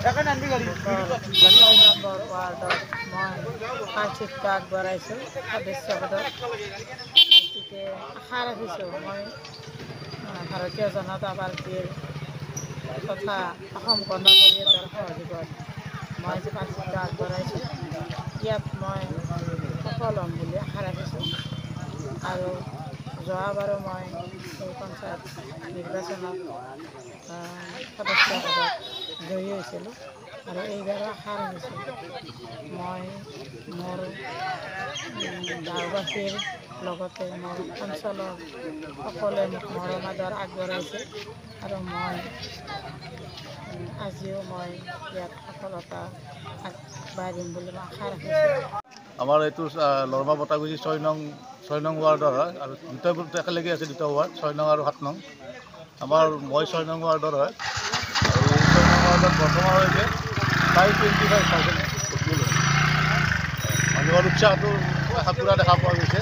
Number ৱাৰ্ডত মই প্ৰাৰ্থিত্ব আগবঢ়াইছোঁ সদস্য পদত। গতিকে আশা ৰাখিছোঁ মই ভাৰতীয় জনতা পাৰ্টীৰ তথা অসম গণ পৰিষদৰ সহযোগত মই যে প্ৰাৰ্থিত্ব আগবঢ়াইছোঁ ইয়াত মই সফল হ'ম বুলি আশা ৰাখিছোঁ। আৰু যোৱাবাৰো মই এই পঞ্চায়ত নিৰ্বাচনত সদস্য পদত জয়ী হৈছিলোঁ আৰু এইবাৰো আশা ৰাখিছোঁ মই মোৰ গাঁওবাসীৰ লগতে মোৰ অঞ্চলৰ সকলোৱে মোক মৰম আদৰ আগবঢ়াইছে আৰু মই আজিও মই ইয়াত সফলতা আগবাঢ়িম বুলি মই আশা ৰাখিছোঁ। আমাৰ এইটো লৰমা বটাগুছি 6 নং ৱাৰ্ডৰ হয় আৰু দুটা বুথ একেলগে আছে, দুটা ৱাৰ্ড 6 নং আৰু 7 নং। মই 6 নং ৱাৰ্ডৰ হয় আৰু এই 6 নং ৱাৰ্ডত বৰ্তমানলৈকে প্ৰায় 25% ভোট দিলোঁ। মানুহৰ উৎসাহটো পুৰা দেখা পোৱা গৈছে।